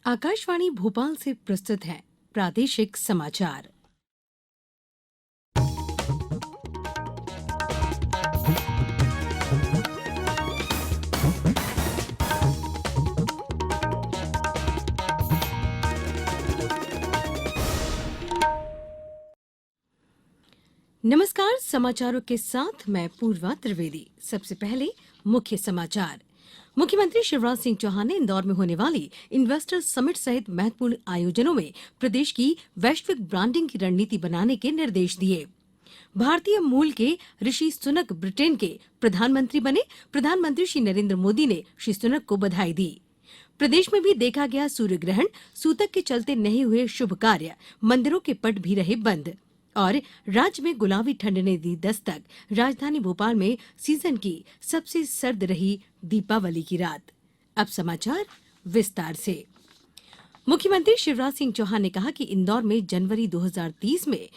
आकाशवाणी भोपाल से प्रस्तुत है प्रादेशिक समाचार। नमस्कार, समाचारों के साथ मैं पूर्वा त्रिवेदी। सबसे पहले मुख्य समाचार। मुख्यमंत्री शिवराज सिंह चौहान ने इंदौर में होने वाली इन्वेस्टर समिट सहित महत्वपूर्ण आयोजनों में प्रदेश की वैश्विक ब्रांडिंग की रणनीति बनाने के निर्देश दिए। भारतीय मूल के ऋषि सुनक ब्रिटेन के प्रधानमंत्री बने। प्रधानमंत्री श्री नरेंद्र मोदी ने श्री सुनक को बधाई दी। प्रदेश में भी देखा गया सूर्य ग्रहण। सूतक के चलते नहीं हुए शुभ कार्य। मंदिरों के पट भी रहे बंद। और राज्य में गुलाबी ठंड ने दी दस्तक। राजधानी भोपाल में सीजन की सबसे सर्द रही दीपावली की रात। अब समाचार विस्तार से। मुख्यमंत्री शिवराज सिंह चौहान ने कहा कि इंदौर में जनवरी 2030 में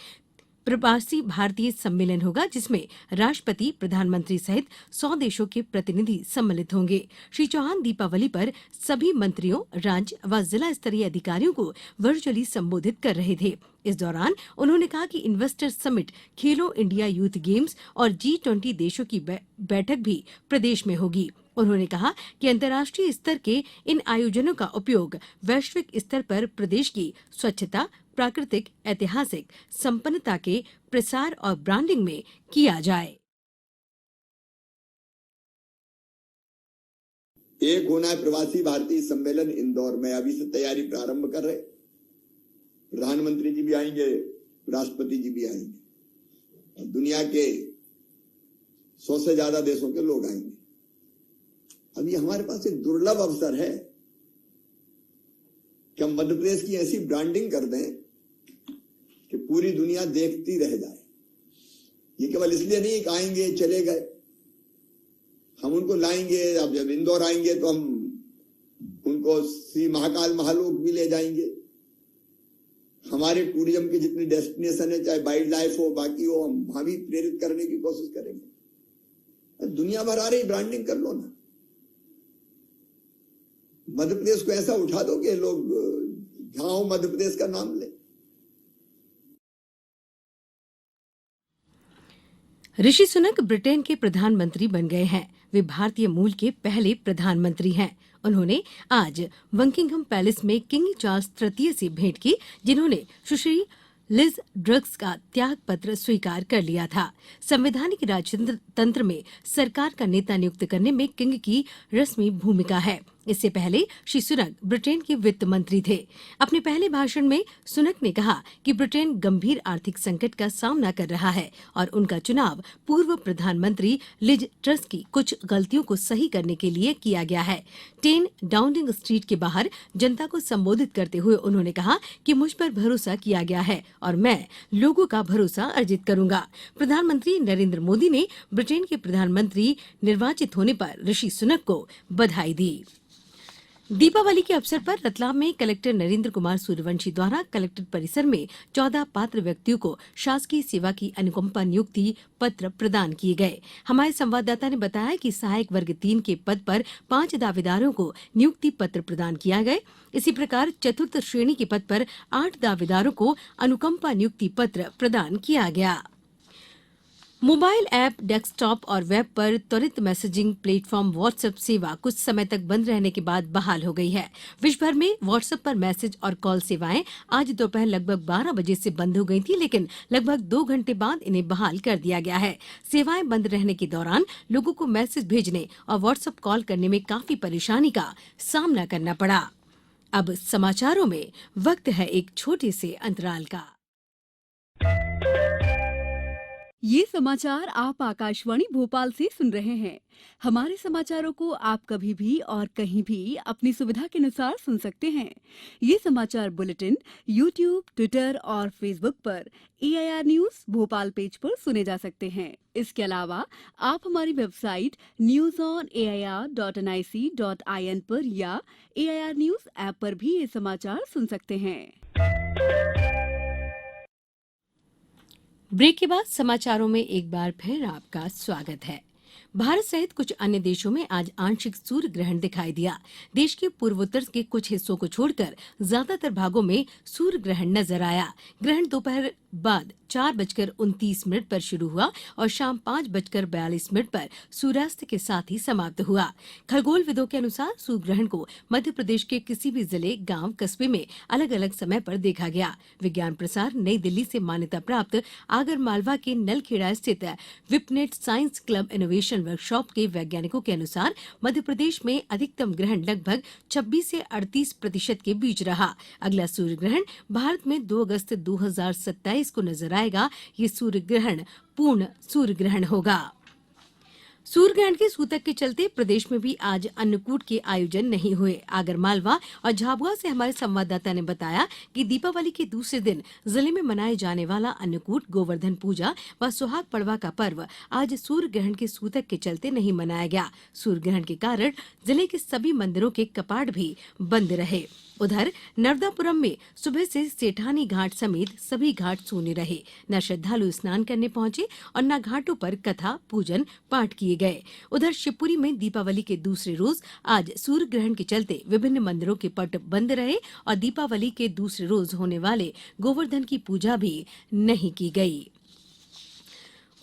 प्रवासी भारतीय सम्मेलन होगा, जिसमें राष्ट्रपति, प्रधानमंत्री सहित 100 देशों के प्रतिनिधि सम्मिलित होंगे। श्री चौहान दीपावली पर सभी मंत्रियों, राज्य व जिला स्तरीय अधिकारियों को वर्चुअली संबोधित कर रहे थे। इस दौरान उन्होंने कहा कि इन्वेस्टर समिट, खेलो इंडिया यूथ गेम्स और G20 देशों की बैठक भी प्रदेश में होगी। उन्होंने कहा कि अंतर्राष्ट्रीय स्तर के इन आयोजनों का उपयोग वैश्विक स्तर पर प्रदेश की स्वच्छता, प्राकृतिक, ऐतिहासिक संपन्नता के प्रसार और ब्रांडिंग में किया जाए। एक होना है प्रवासी भारतीय सम्मेलन इंदौर में, अभी से तैयारी प्रारंभ कर रहे। प्रधानमंत्री जी भी आएंगे, राष्ट्रपति जी भी आएंगे, दुनिया के 100 से ज्यादा देशों के लोग आएंगे। अभी हमारे पास एक दुर्लभ अवसर है कि हम मध्य प्रदेश की ऐसी ब्रांडिंग कर दें कि पूरी दुनिया देखती रह जाए। ये केवल इसलिए नहीं कि आएंगे चले गए, हम उनको लाएंगे। अब जब इंदौर आएंगे तो हम उनको श्री महाकाल महालोक भी ले जाएंगे। हमारे टूरिज्म के जितने डेस्टिनेशन है, चाहे वाइल्ड लाइफ हो, बाकी हो, हम वहां भी प्रेरित करने की कोशिश करेंगे। दुनिया भर आ रही, ब्रांडिंग कर लो ना। मध्य प्रदेश को ऐसा उठा दो कि लोग जहां हो मध्य प्रदेश का नाम ले। ऋषि सुनक ब्रिटेन के प्रधानमंत्री बन गए हैं। वे भारतीय मूल के पहले प्रधानमंत्री हैं। उन्होंने आज बकिंघम पैलेस में किंग चार्ल्स तृतीय से भेंट की, जिन्होंने सुश्री लिज ट्रस का त्याग पत्र स्वीकार कर लिया था। संवैधानिक राजतंत्र में सरकार का नेता नियुक्त करने में किंग की रस्मी भूमिका है। इससे पहले श्री सुनक ब्रिटेन के वित्त मंत्री थे। अपने पहले भाषण में सुनक ने कहा कि ब्रिटेन गंभीर आर्थिक संकट का सामना कर रहा है और उनका चुनाव पूर्व प्रधानमंत्री लिज ट्रस की कुछ गलतियों को सही करने के लिए किया गया है। 10 डाउनिंग स्ट्रीट के बाहर जनता को संबोधित करते हुए उन्होंने कहा कि मुझ पर भरोसा किया गया है और मैं लोगों का भरोसा अर्जित करूंगा। प्रधानमंत्री नरेंद्र मोदी ने ब्रिटेन के प्रधानमंत्री निर्वाचित होने पर ऋषि सुनक को बधाई दी। दीपावली के अवसर पर रतलाम में कलेक्टर नरेंद्र कुमार सूर्यवंशी द्वारा कलेक्ट्रेट परिसर में 14 पात्र व्यक्तियों को शासकीय सेवा की अनुकंपा नियुक्ति पत्र प्रदान किए गए। हमारे संवाददाता ने बताया कि सहायक वर्ग 3 के पद पर 5 दावेदारों को नियुक्ति पत्र प्रदान किया गया। इसी प्रकार चतुर्थ श्रेणी के पद पर 8 दावेदारों को अनुकंपा नियुक्ति पत्र प्रदान किया गया। मोबाइल ऐप, डेस्कटॉप और वेब पर त्वरित मैसेजिंग प्लेटफॉर्म व्हाट्सएप सेवा कुछ समय तक बंद रहने के बाद बहाल हो गई है। विश्व भर में व्हाट्सएप पर मैसेज और कॉल सेवाएं आज दोपहर लगभग 12 बजे से बंद हो गई थी, लेकिन लगभग 2 घंटे बाद इन्हें बहाल कर दिया गया है। सेवाएं बंद रहने के दौरान लोगों को मैसेज भेजने और व्हाट्सएप कॉल करने में काफी परेशानी का सामना करना पड़ा। अब समाचारों में वक्त है एक छोटे से अंतराल का। ये समाचार आप आकाशवाणी भोपाल से सुन रहे हैं। हमारे समाचारों को आप कभी भी और कहीं भी अपनी सुविधा के अनुसार सुन सकते हैं। ये समाचार बुलेटिन YouTube, ट्विटर और फेसबुक पर AIR न्यूज भोपाल पेज पर सुने जा सकते हैं। इसके अलावा आप हमारी वेबसाइट newsonair.nic.in पर या AIR न्यूज ऐप पर भी ये समाचार सुन सकते हैं। ब्रेक के बाद समाचारों में एक बार फिर आपका स्वागत है। भारत सहित कुछ अन्य देशों में आज आंशिक सूर्य ग्रहण दिखाई दिया। देश के पूर्वोत्तर के कुछ हिस्सों को छोड़कर ज्यादातर भागों में सूर्य ग्रहण नजर आया। ग्रहण दोपहर बाद 4:29 पर शुरू हुआ और शाम 5:42 पर सूर्यास्त के साथ ही समाप्त हुआ। खगोलविदों के अनुसार सूर्य ग्रहण को मध्य प्रदेश के किसी भी जिले, गांव, कस्बे में अलग अलग समय पर देखा गया। विज्ञान प्रसार नई दिल्ली से मान्यता प्राप्त आगरमालवा के नलखेड़ा स्थित Vipnet science club innovation workshop के वैज्ञानिकों के अनुसार मध्य प्रदेश में अधिकतम ग्रहण लगभग 26 से 38% के बीच रहा। अगला सूर्य ग्रहण भारत में 2 अगस्त 2027 को नजर आएगा। ये सूर्य ग्रहण पूर्ण सूर्य ग्रहण होगा। सूर्य ग्रहण के सूतक के चलते प्रदेश में भी आज अन्नकूट के आयोजन नहीं हुए। आगरमालवा और झाबुआ से हमारे संवाददाता ने बताया कि दीपावली के दूसरे दिन जिले में मनाए जाने वाला अन्नकूट, गोवर्धन पूजा व सुहाग पड़वा का पर्व आज सूर्य ग्रहण के सूतक के चलते नहीं मनाया गया। सूर्य ग्रहण के कारण जिले के सभी मंदिरों के कपाट भी बंद रहे। उधर नर्मदापुरम में सुबह से सेठानी घाट समेत सभी घाट सूने रहे। न श्रद्धालु स्नान करने पहुंचे और न घाटों पर कथा, पूजन, पाठ किए गए। उधर शिवपुरी में दीपावली के दूसरे रोज आज सूर्य ग्रहण के चलते विभिन्न मंदिरों के पट बंद रहे और दीपावली के दूसरे रोज होने वाले गोवर्धन की पूजा भी नहीं की गई।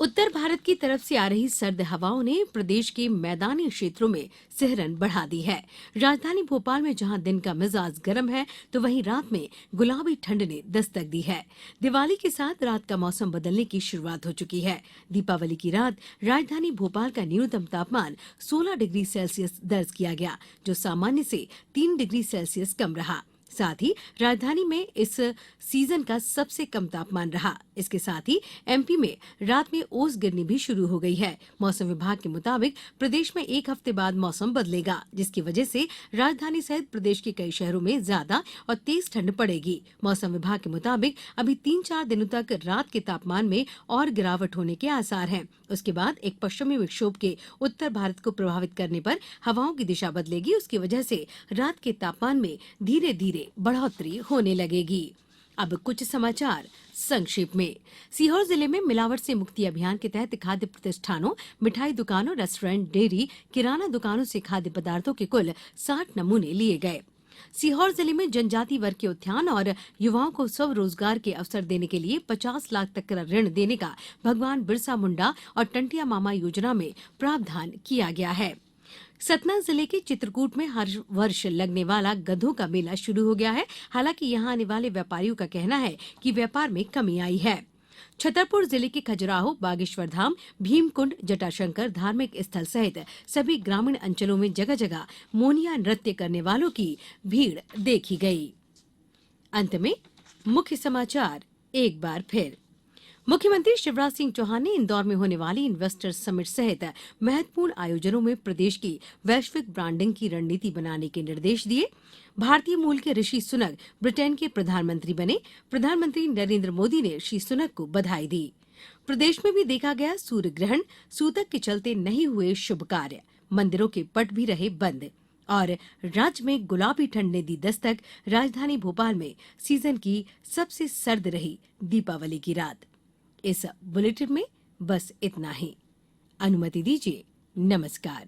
उत्तर भारत की तरफ से आ रही सर्द हवाओं ने प्रदेश के मैदानी क्षेत्रों में सिहरन बढ़ा दी है। राजधानी भोपाल में जहां दिन का मिजाज गर्म है तो वहीं रात में गुलाबी ठंड ने दस्तक दी है। दिवाली के साथ रात का मौसम बदलने की शुरुआत हो चुकी है। दीपावली की रात राजधानी भोपाल का न्यूनतम तापमान 16 डिग्री सेल्सियस दर्ज किया गया, जो सामान्य से 3 डिग्री सेल्सियस कम रहा। साथ ही राजधानी में इस सीजन का सबसे कम तापमान रहा। इसके साथ ही एमपी में रात में ओस गिरनी भी शुरू हो गई है। मौसम विभाग के मुताबिक प्रदेश में एक हफ्ते बाद मौसम बदलेगा, जिसकी वजह से राजधानी सहित प्रदेश के कई शहरों में ज्यादा और तेज ठंड पड़ेगी। मौसम विभाग के मुताबिक अभी 3-4 दिनों तक रात के तापमान में और गिरावट होने के आसार हैं। उसके बाद एक पश्चिमी विक्षोभ के उत्तर भारत को प्रभावित करने पर हवाओं की दिशा बदलेगी। उसकी वजह से रात के तापमान में धीरे धीरे बढ़ोतरी होने लगेगी। अब कुछ समाचार संक्षेप में। सीहोर जिले में मिलावट से मुक्ति अभियान के तहत खाद्य प्रतिष्ठानों, मिठाई दुकानों, रेस्टोरेंट, डेयरी, किराना दुकानों से खाद्य पदार्थों के कुल 60 नमूने लिए गए। सीहोर जिले में जनजाति वर्ग के उत्थान और युवाओं को स्वरोजगार के अवसर देने के लिए 50 लाख तक का ऋण देने का भगवान बिरसा मुंडा और टंटिया मामा योजना में प्रावधान किया गया है। सतना जिले के चित्रकूट में हर वर्ष लगने वाला गधों का मेला शुरू हो गया है। हालांकि यहां आने वाले व्यापारियों का कहना है कि व्यापार में कमी आई है। छतरपुर जिले के खजुराहो, बागेश्वर धाम, भीमकुंड, जटाशंकर धार्मिक स्थल सहित सभी ग्रामीण अंचलों में जगह जगह मोनिया नृत्य करने वालों की भीड़ देखी गई। अंत में मुख्य समाचार एक बार फिर। मुख्यमंत्री शिवराज सिंह चौहान ने इंदौर में होने वाली इन्वेस्टर्स समिट सहित महत्वपूर्ण आयोजनों में प्रदेश की वैश्विक ब्रांडिंग की रणनीति बनाने के निर्देश दिए। भारतीय मूल के ऋषि सुनक ब्रिटेन के प्रधानमंत्री बने। प्रधानमंत्री नरेंद्र मोदी ने श्री सुनक को बधाई दी। प्रदेश में भी देखा गया सूर्य ग्रहण, सूतक के चलते नहीं हुए शुभ कार्य, मंदिरों के पट भी रहे बंद और राज्य में गुलाबी ठंड ने दी दस्तक। राजधानी भोपाल में सीजन की सबसे सर्द रही दीपावली की रात। इस बुलेटिन में बस इतना ही। अनुमति दीजिए। नमस्कार।